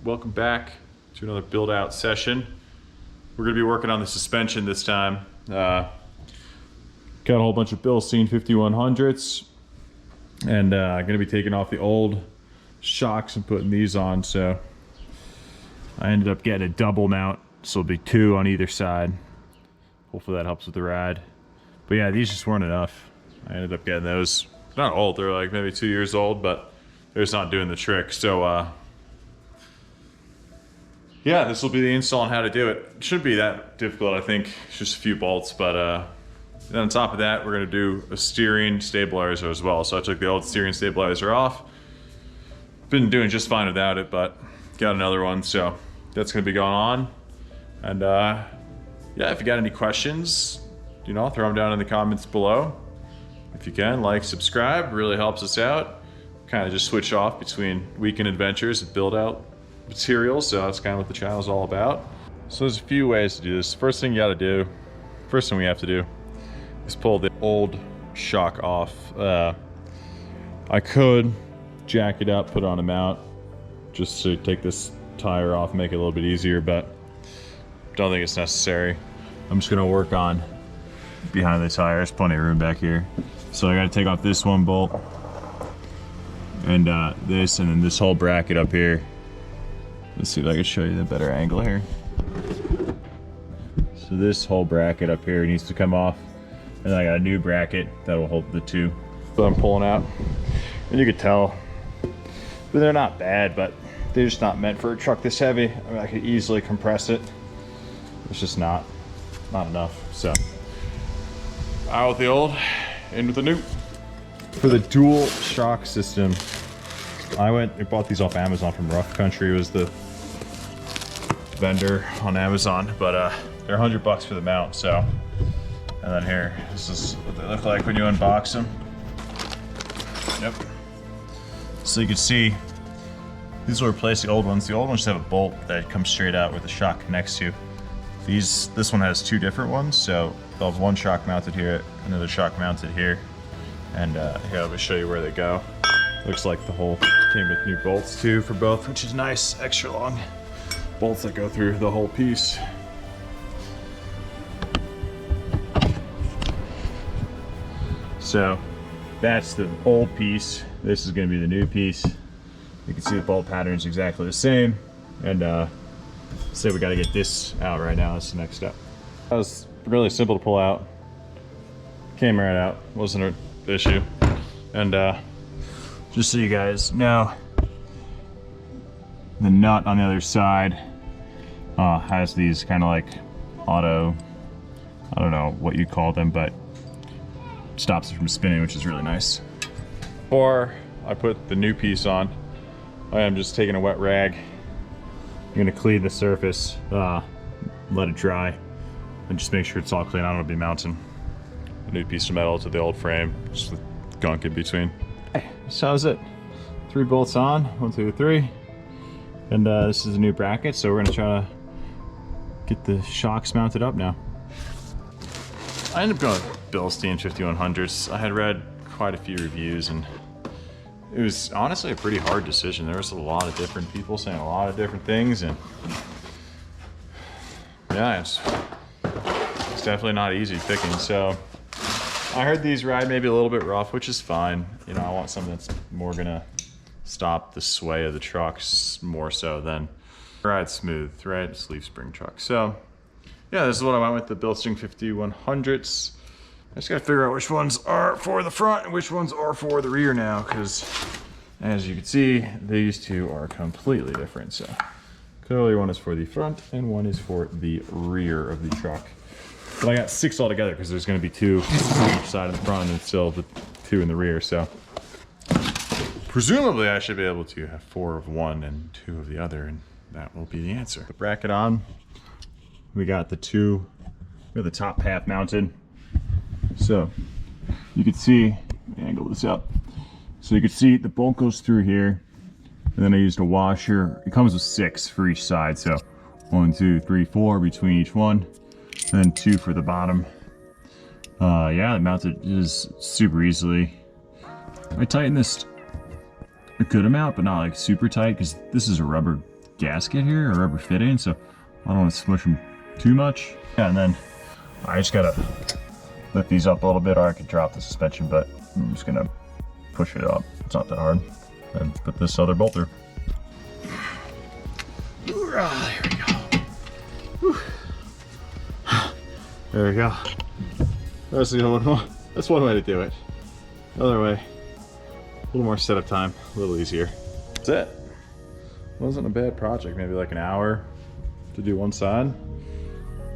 Welcome back to another build out session. We're going to be working on the suspension this time. Got a whole bunch of Bilstein 5100s, and I'm going to be taking off the old shocks and putting these on. So I ended up getting a double mount, so it'll be 2 on either side. Hopefully that helps with the ride. But yeah, these just weren't enough. I ended up getting those. Not old, they're like maybe 2 years old, but they're just not doing the trick. So yeah, this will be the install on how to do it. It shouldn't be that difficult, I think. It's just a few bolts, but then on top of that, we're gonna do a steering stabilizer as well. So I took the old steering stabilizer off. Been doing just fine without it, but got another one, so that's gonna be going on. And yeah, if you got any questions, you know, throw them down in the comments below. If you can, like, subscribe, really helps us out. Kind of just switch off between weekend adventures and build out materials, so that's kind of what the channel is all about. So there's a few ways to do this. First thing we have to do is pull the old shock off. I could jack it up, put it on a mount, just to take this tire off, make it a little bit easier, but don't think it's necessary. I'm just gonna work on behind the tire. There's plenty of room back here. So I gotta take off this one bolt, and this, and then this whole bracket up here. Let's see if I can show you the better angle here. So this whole bracket up here needs to come off, and then I got a new bracket that will hold the two. So I'm pulling out, and you could tell, but they're not bad, but they're just not meant for a truck this heavy. I mean, I could easily compress it. It's just not enough. So out with the old, in with the new. For the dual shock system, I bought these off Amazon from Rough Country. It was the vendor on Amazon, but they're $100 for the mount. So, and then here, this is what they look like when you unbox them. Yep. So you can see these will replace the old ones. The old ones have a bolt that comes straight out where the shock connects to. This one has 2 different ones, so they'll have one shock mounted here, another shock mounted here, and here I'll show you where they go. Looks like the whole came with new bolts too for both, which is nice. Extra long bolts that go through the whole piece. So that's the old piece. This is going to be the new piece. You can see the bolt pattern is exactly the same. And so we got to get this out right now. That's the next step. That was really simple to pull out. Came right out. Wasn't an issue. And just so you guys know, the nut on the other side has these kind of like auto, I don't know what you call them, but stops it from spinning, which is really nice. Before I put the new piece on, I am just taking a wet rag. I'm gonna clean the surface, let it dry, and just make sure it's all clean. I don't want to be mounting a new piece of metal to the old frame, just with gunk in between. So how's it? 3 bolts on, 1, 2, 3. And this is a new bracket, so we're gonna try to get the shocks mounted up now. I ended up going with Bilstein 5100s. I had read quite a few reviews, and it was honestly a pretty hard decision. There was a lot of different people saying a lot of different things, and yeah, it's definitely not easy picking. So I heard these ride maybe a little bit rough, which is fine. You know, I want something that's more gonna stop the sway of the trucks more so than ride smooth, right? It's leaf spring truck. So yeah, this is what I went with, the Bilstein 5100s. I just gotta figure out which ones are for the front and which ones are for the rear now, because as you can see, these two are completely different. So clearly one is for the front and one is for the rear of the truck. But I got 6 altogether because there's going to be 2 on each side of the front and still the 2 in the rear. So presumably I should be able to have 4 of one and 2 of the other, and that will be the answer. The bracket on, we got the top half mounted. So you can see, angle this up. So you can see the bolt goes through here, and then I used a washer. It comes with 6 for each side. So 1, 2, 3, 4 between each one, and then 2 for the bottom. Yeah, it mounted just super easily. I tightened this a good amount, but not like super tight, because this is a rubber gasket here, a rubber fitting, so I don't want to smush them too much. Yeah, and then I just gotta lift these up a little bit, or I could drop the suspension, but I'm just gonna push it up. It's not that hard. And put this other bolt through. There we go. Whew. There we go. That's one way to do it. Other way, a little more setup time, a little easier. That's it. Wasn't a bad project. Maybe like an hour to do one side.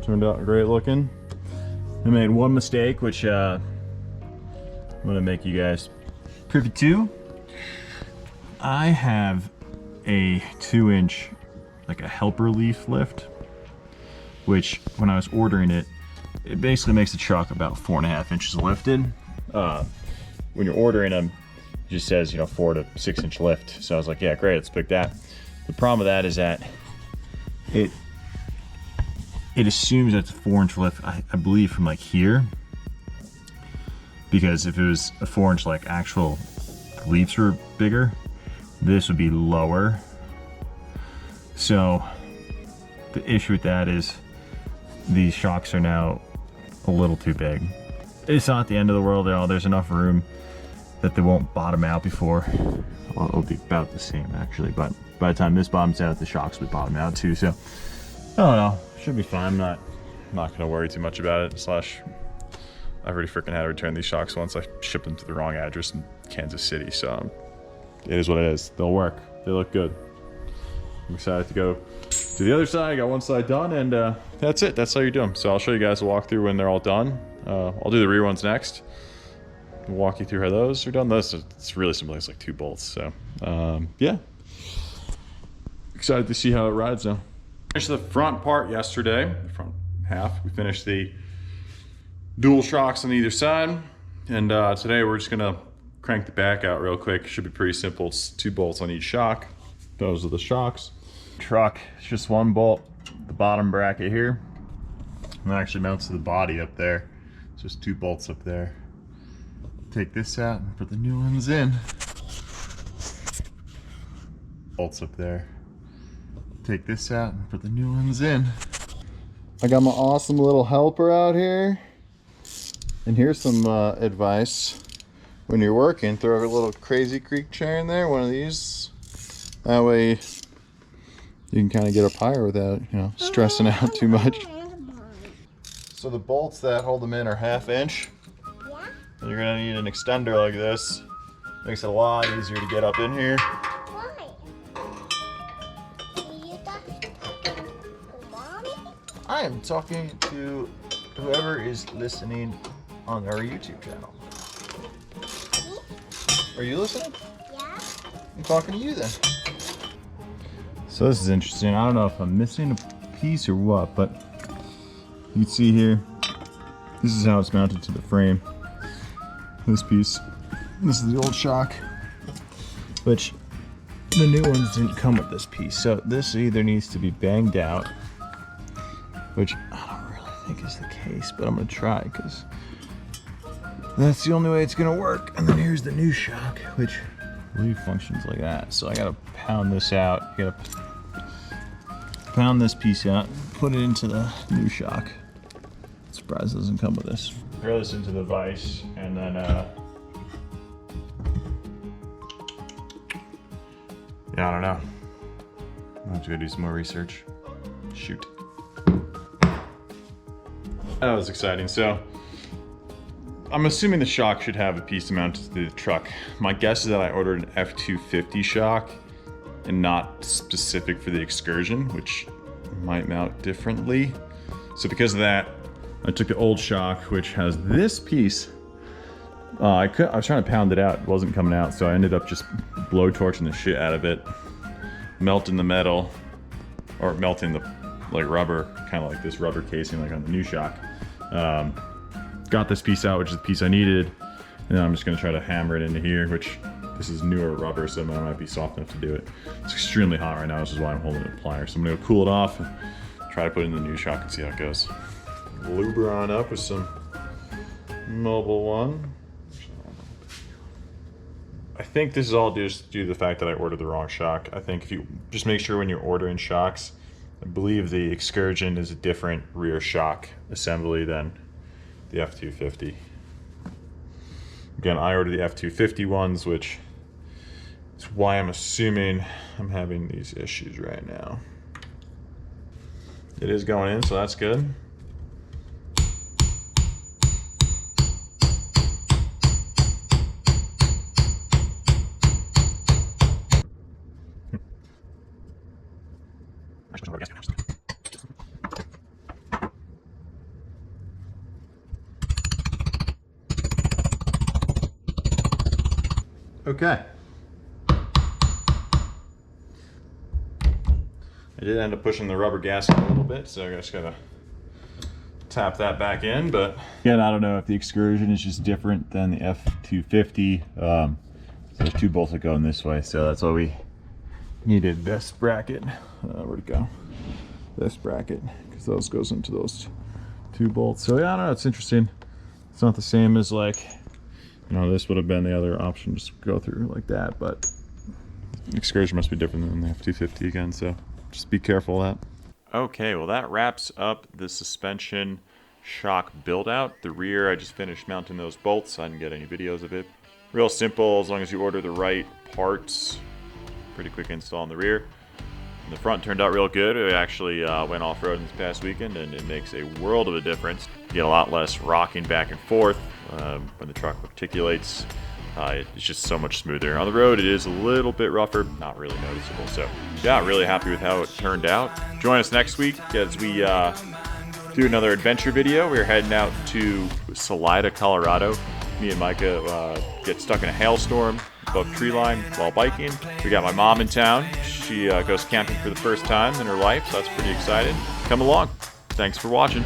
Turned out great looking. I made one mistake, which I'm gonna make you guys privy to. I have a 2-inch, like a helper leaf lift, which when I was ordering it, it basically makes the truck about 4.5 inches lifted. When you're ordering them, it just says, you know, 4 to 6 inch lift. So I was like, yeah, great, let's pick that. The problem with that is that it assumes that's a 4-inch lift, I believe, from like here. Because if it was a 4-inch, like actual leaves were bigger, this would be lower. So the issue with that is these shocks are now a little too big. It's not the end of the world at all. There's enough room that they won't bottom out before. Well, it'll be about the same actually, but by the time this bottoms out, the shocks will bottom out too. So I don't know, should be fine. I'm not gonna worry too much about it. Slash, I've already freaking had to return these shocks once. I shipped them to the wrong address in Kansas City, so it is what it is. They'll work. They look good. I'm excited to go to the other side. I got one side done, and that's it. That's how you do them. So I'll show you guys a walkthrough when they're all done. I'll do the rear ones next. We'll walk you through how those are done. It's really simple. It's like 2 bolts. So yeah, excited to see how it rides now. Finished the front part yesterday. The front half. We finished the dual shocks on either side, and today we're just gonna crank the back out real quick. Should be pretty simple. It's 2 bolts on each shock. Those are the shocks. Truck, it's just 1 bolt, the bottom bracket here, and that actually mounts to the body up there. It's just 2 bolts up there. Take this out and put the new ones in. Bolts up there. Take this out and put the new ones in. I got my awesome little helper out here. And here's some advice. When you're working, throw a little Crazy Creek chair in there, one of these. That way you can kind of get up higher without, you know, stressing out too much. So the bolts that hold them in are 1/2 inch. Yeah. And you're gonna need an extender like this. Makes it a lot easier to get up in here. Why? Are you talking to Mommy? I am talking to whoever is listening on our YouTube channel. Me? Are you listening? Yeah. I'm talking to you then. So this is interesting. I don't know if I'm missing a piece or what, but you can see here, this is how it's mounted to the frame. This piece. This is the old shock, which the new ones didn't come with this piece. So this either needs to be banged out, which I don't really think is the case, but I'm gonna try because that's the only way it's gonna work. And then here's the new shock, which I believe functions like that. So I gotta pound this out. You gotta pound this piece out, put it into the new shock. Surprised it doesn't come with this. Throw this into the vise, and then yeah, I don't know. I'll have to go do some more research. Shoot. That was exciting. So I'm assuming the shock should have a piece mounted to the truck. My guess is that I ordered an F250 shock and not specific for the Excursion, which might mount differently. So because of that, I took the old shock, which has this piece I was trying to pound it out. It wasn't coming out, so I ended up just blow torching the shit out of it, melting the metal, or melting the like rubber, kind of like this rubber casing like on the new shock. Got this piece out, which is the piece I needed, and then I'm just gonna try to hammer it into here, which this is newer rubber, so it might be soft enough to do it. It's extremely hot right now, which is why I'm holding it with pliers. So I'm gonna go cool it off and try to put it in the new shock and see how it goes. Lube her on up with some Mobile One. I think this is all just due to the fact that I ordered the wrong shock. I think if you just make sure when you're ordering shocks, I believe the Excursion is a different rear shock assembly than the F250. Again, I ordered the F250 ones, which is why I'm assuming I'm having these issues right now. It is going in, so that's good. Okay. I did end up pushing the rubber gasket a little bit, so I just gotta tap that back in, but again, I don't know if the Excursion is just different than the F250. So there's two bolts that go in this way, so that's why we needed this bracket. Where'd it go? This bracket, because those goes into those two bolts. So yeah, I don't know, it's interesting. It's not the same as like, you know, this would have been the other option, just go through like that, but Excursion must be different than the F250 again, so just be careful of that. Okay, well that wraps up the suspension shock build out. The rear, I just finished mounting those bolts. I didn't get any videos of it. Real simple, as long as you order the right parts. Pretty quick install in the rear. And the front turned out real good. We actually went off-road this past weekend, and it makes a world of a difference. You get a lot less rocking back and forth when the truck articulates. It's just so much smoother. On the road, it is a little bit rougher, not really noticeable. So yeah, really happy with how it turned out. Join us next week as we do another adventure video. We're heading out to Salida, Colorado. Me and Micah get stuck in a hailstorm above tree line while biking. We got my mom in town. She goes camping for the first time in her life, so that's pretty exciting. Come along. Thanks for watching.